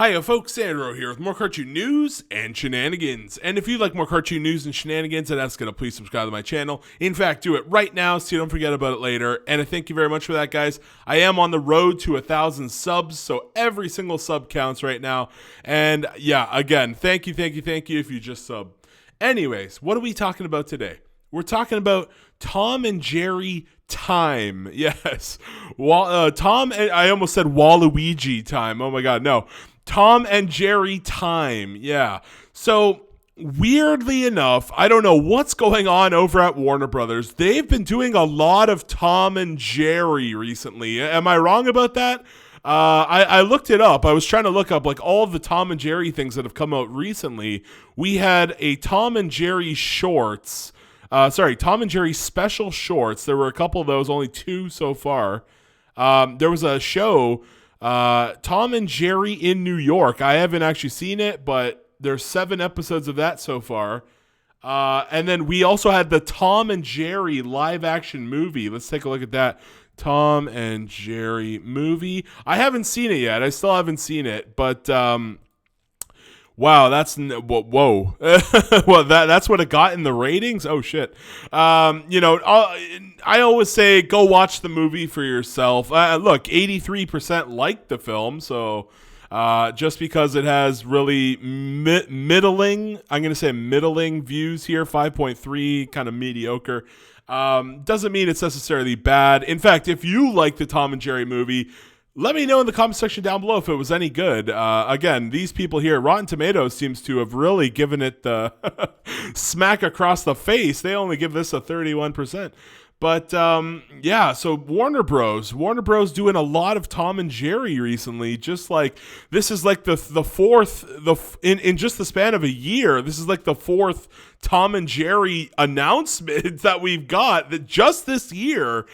Hiya folks, Sandro here with more cartoon news and shenanigans. And if you like more cartoon news and shenanigans, then that's going to please subscribe to my channel. In fact, do it right now so you don't forget about it later. And I thank you very much for that, guys. I am on the road to 1,000 subs, so every single sub counts right now. And yeah, again, thank you if you just sub. Anyways, what are we talking about today? We're talking about Tom and Jerry time. Yes. Tom and I almost said Waluigi time. Oh my God, no. Tom and Jerry time. Yeah. So weirdly enough, I don't know what's going on over at Warner Brothers. They've been doing a lot of Tom and Jerry recently. Am I wrong about that? I looked it up. I was trying to look up like all of the Tom and Jerry things that have come out recently. We had a Tom and Jerry shorts. Tom and Jerry special shorts. There were a couple of those, only 2 so far. There was a show, Tom and Jerry in New York. I haven't actually seen it, but there's 7 episodes of that so far. And then we also had the Tom and Jerry live action movie. Let's take a look at that. Tom and Jerry movie. I haven't seen it yet. I still haven't seen it, but wow, that's whoa. Well, that's what it got in the ratings. Oh shit. I always say go watch the movie for yourself. Look, 83% liked the film, so just because it has really middling, I'm going to say middling views here, 5.3, kind of mediocre. Doesn't mean it's necessarily bad. In fact, if you like the Tom and Jerry movie, let me know in the comment section down below if it was any good. Again, these people here, Rotten Tomatoes seems to have really given it the smack across the face. They only give this a 31%. But yeah, so Warner Bros doing a lot of Tom and Jerry recently. Just like this is like the fourth in just the span of a year. This is like the 4th Tom and Jerry announcement that we've got that just this year.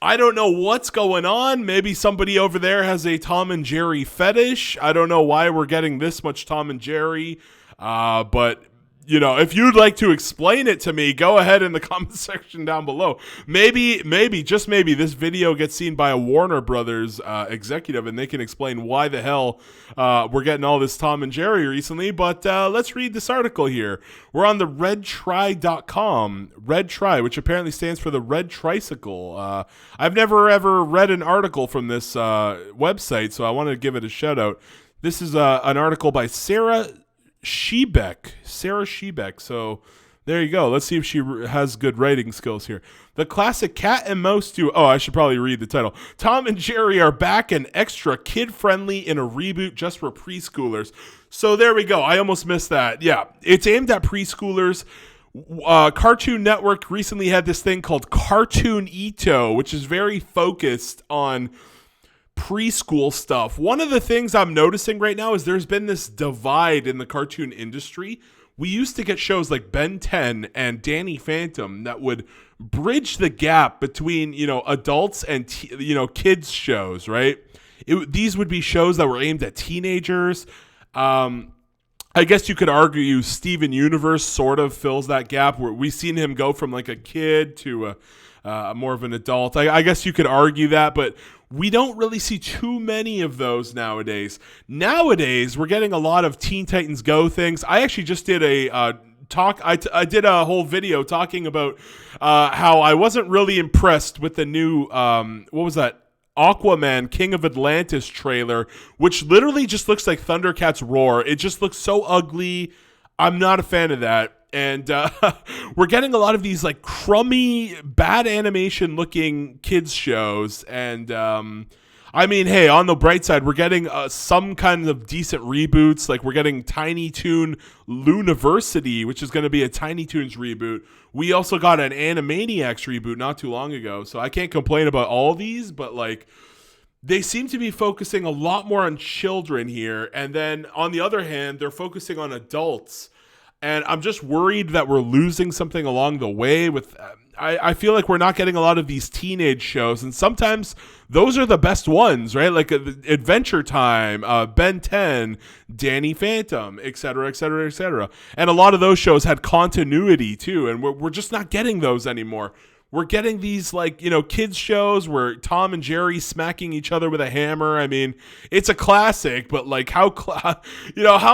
I don't know what's going on. Maybe somebody over there has a Tom and Jerry fetish. I don't know why we're getting this much Tom and Jerry. But, you know, if you'd like to explain it to me, go ahead in the comment section down below. Maybe, just maybe, this video gets seen by a Warner Brothers executive and they can explain why the hell we're getting all this Tom and Jerry recently. But let's read this article here. We're on the redtry.com. Red Tri, which apparently stands for the Red Tricycle. I've never ever read an article from this website, so I wanted to give it a shout out. This is an article by Sarah Shebeck. So there you go. Let's see if she has good writing skills here. The classic cat and mouse duo. Oh, I should probably read the title. Tom and Jerry are back and extra kid-friendly in a reboot just for preschoolers. So there we go. I almost missed that. Yeah, it's aimed at preschoolers. Cartoon Network recently had this thing called Cartoonito, which is very focused on preschool stuff. One of the things I'm noticing right now is there's been this divide in the cartoon industry. We used to get shows like Ben 10 and Danny Phantom that would bridge the gap between, adults and, kids shows, right? These would be shows that were aimed at teenagers. I guess you could argue Steven Universe sort of fills that gap where we've seen him go from like a kid to more of an adult. I guess you could argue that, but we don't really see too many of those nowadays. Nowadays, we're getting a lot of Teen Titans Go things. I actually just did a talk. I did a whole video talking about how I wasn't really impressed with the new, what was that? Aquaman King of Atlantis trailer, which literally just looks like Thundercats Roar. It just looks so ugly. I'm not a fan of that. And we're getting a lot of these like crummy, bad animation looking kids shows. And I mean, hey, on the bright side, we're getting some kind of decent reboots. Like we're getting Tiny Toon Looniversity, which is going to be a Tiny Toons reboot. We also got an Animaniacs reboot not too long ago. So I can't complain about all these, but like they seem to be focusing a lot more on children here. And then on the other hand, they're focusing on adults. And I'm just worried that we're losing something along the way with, I feel like we're not getting a lot of these teenage shows. And sometimes those are the best ones, right? Like Adventure Time, Ben 10, Danny Phantom, et cetera, et cetera, et cetera. And a lot of those shows had continuity too. And we're just not getting those anymore. we're getting these like, kids shows where Tom and Jerry smacking each other with a hammer. I mean, it's a classic, but like how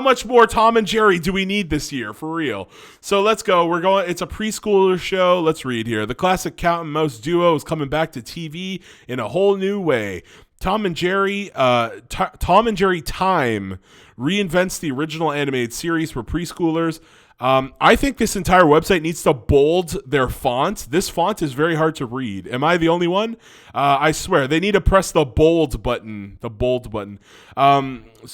much more Tom and Jerry do we need this year for real? So let's go. It's a preschooler show. Let's read here. The classic cat and mouse duo is coming back to TV in a whole new way. Tom and Jerry Time reinvents the original animated series for preschoolers. I think this entire website needs to bold their font. This font is very hard to read. Am I the only one? I swear. They need to press the bold button. So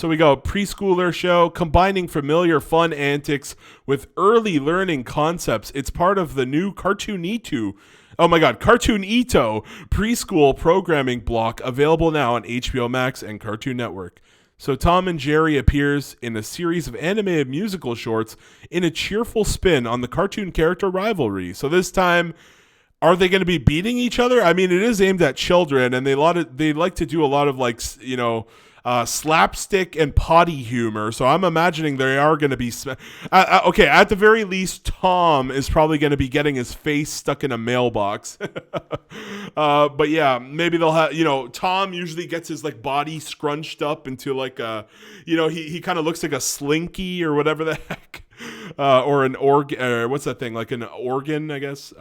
we go, preschooler show, combining familiar fun antics with early learning concepts. It's part of the new Cartoonito preschool programming block, available now on HBO Max and Cartoon Network. So Tom and Jerry appears in a series of animated musical shorts in a cheerful spin on the cartoon character rivalry. So this time, are they going to be beating each other? I mean, it is aimed at children, and they like to do a lot of slapstick and potty humor. So I'm imagining they are going to be okay. At the very least, Tom is probably going to be getting his face stuck in a mailbox. But yeah, maybe they'll have, Tom usually gets his like body scrunched up into like he kind of looks like a slinky or whatever the heck, or an organ. What's that thing? Like an organ, I guess.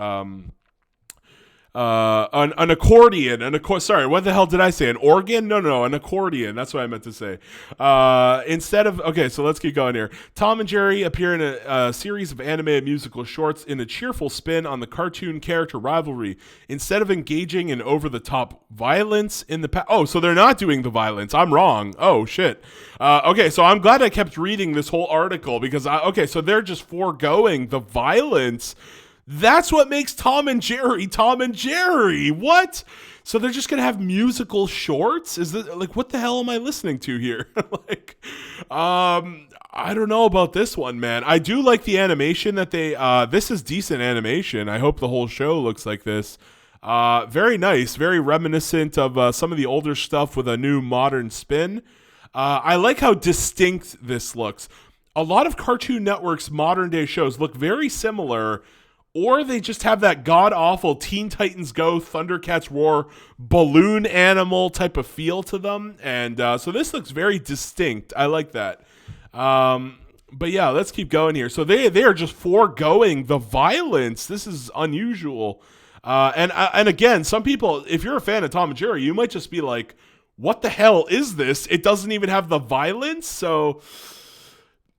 An accordion. Sorry, what the hell did I say? An organ? No, an accordion. That's what I meant to say. So let's keep going here. Tom and Jerry appear in a series of animated musical shorts in a cheerful spin on the cartoon character rivalry. Instead of engaging in over-the-top violence in the past. Oh, so they're not doing the violence. I'm wrong. Oh, shit. So I'm glad I kept reading this whole article because, so they're just foregoing the violence. That's what makes Tom and Jerry. What? So they're just going to have musical shorts? Is this like, what the hell am I listening to here? I don't know about this one, man. I do like the animation that this is decent animation. I hope the whole show looks like this. Very nice, very reminiscent of some of the older stuff with a new modern spin. I like how distinct this looks. A lot of Cartoon Network's modern day shows look very similar, or they just have that god-awful Teen Titans Go, Thundercats Roar, balloon animal type of feel to them. And so this looks very distinct. I like that. But yeah, let's keep going here. So they are just foregoing the violence. This is unusual. And again, some people, if you're a fan of Tom and Jerry, you might just be like, what the hell is this? It doesn't even have the violence? So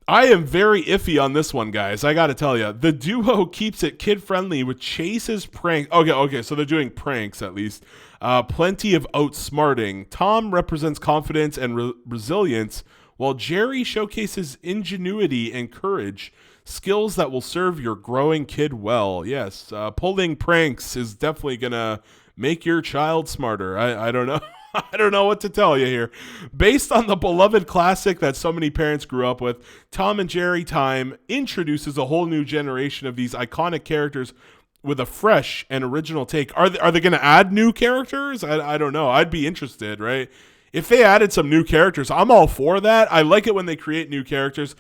I am very iffy on this one, guys. I got to tell you, the duo keeps it kid-friendly with chases, pranks. Okay, so they're doing pranks at least. Plenty of outsmarting. Tom represents confidence and resilience, while Jerry showcases ingenuity and courage, skills that will serve your growing kid well. Yes, pulling pranks is definitely going to make your child smarter. I don't know. I don't know what to tell you here. Based on the beloved classic that so many parents grew up with, Tom and Jerry Time introduces a whole new generation of these iconic characters with a fresh and original take. Are they going to add new characters? I don't know. I'd be interested, right? If they added some new characters, I'm all for that. I like it when they create new characters.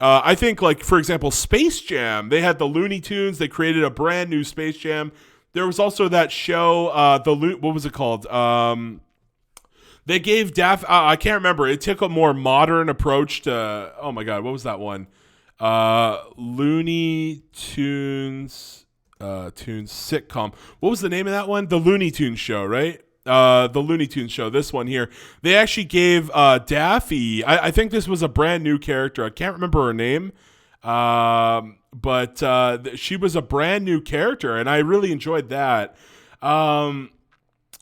I think, like, for example, Space Jam. They had the Looney Tunes. They created a brand new Space Jam. There was also that show, what was it called? They gave I can't remember. It took a more modern approach to, oh my God, what was that one? Looney Tunes sitcom. What was the name of that one? The Looney Tunes show, right? The Looney Tunes show, this one here. They actually gave Daffy, I think this was a brand new character. I can't remember her name. But she was a brand new character, and I really enjoyed that.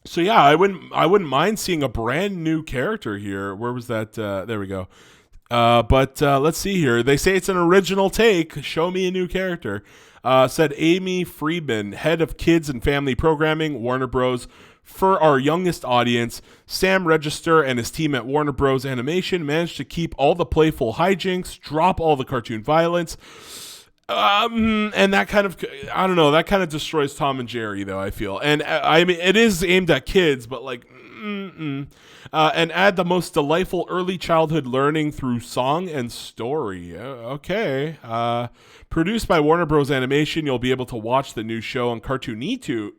So yeah, I wouldn't mind seeing a brand new character here. Where was that? There we go. But let's see here. They say it's an original take. Show me a new character. Said Amy Friedman, head of kids and family programming, Warner Bros. For our youngest audience, Sam Register and his team at Warner Bros. Animation managed to keep all the playful hijinks, drop all the cartoon violence. And that kind of, that kind of destroys Tom and Jerry, though, I feel. And I mean, it is aimed at kids, but like, And add the most delightful early childhood learning through song and story. Okay. Produced by Warner Bros. Animation, you'll be able to watch the new show on Cartoonito.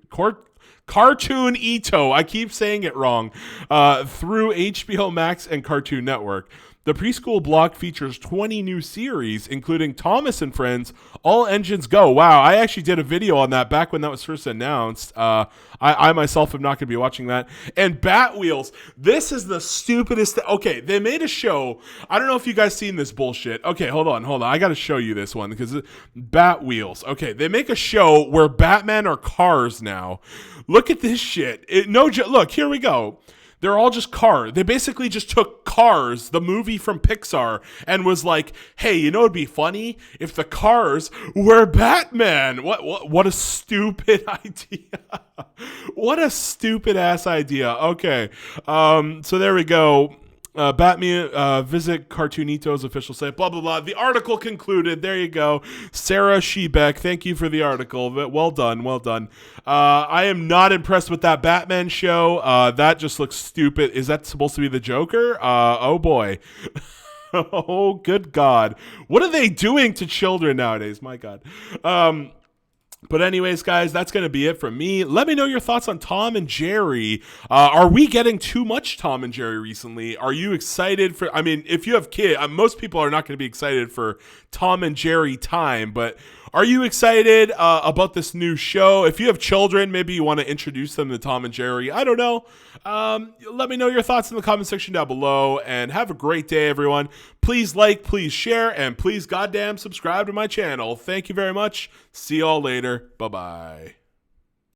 Cartoonito. I keep saying it wrong. Through HBO Max and Cartoon Network. The preschool block features 20 new series, including Thomas and Friends, All Engines Go. Wow, I actually did a video on that back when that was first announced. I myself am not going to be watching that. And Bat Wheels. This is the stupidest. Okay, they made a show. I don't know if you guys seen this bullshit. Okay, hold on. I got to show you this one because Bat Wheels. Okay, they make a show where Batman are cars now. Look at this shit. Look, here we go. They're all just Cars. They basically just took Cars, the movie from Pixar, and was like, hey, you know it'd be funny if the Cars were Batman. What a stupid idea. What a stupid ass idea. Okay. So there we go. Batman, visit Cartoonito's official site, blah, blah, blah. The article concluded. There you go. Sarah Shebeck, thank you for the article. Well done, well done. I am not impressed with that Batman show. That just looks stupid. Is that supposed to be the Joker? Oh, boy. Oh, good God. What are they doing to children nowadays? My God. But anyways, guys, that's going to be it from me. Let me know your thoughts on Tom and Jerry. Are we getting too much Tom and Jerry recently? Are you excited for, I mean, if you have kids, most people are not going to be excited for Tom and Jerry time, but are you excited about this new show? If you have children, maybe you want to introduce them to Tom and Jerry. I don't know. Let me know your thoughts in the comment section down below, and have a great day, everyone. Please like, please share, and please goddamn subscribe to my channel. Thank you very much. See y'all later. Bye-bye.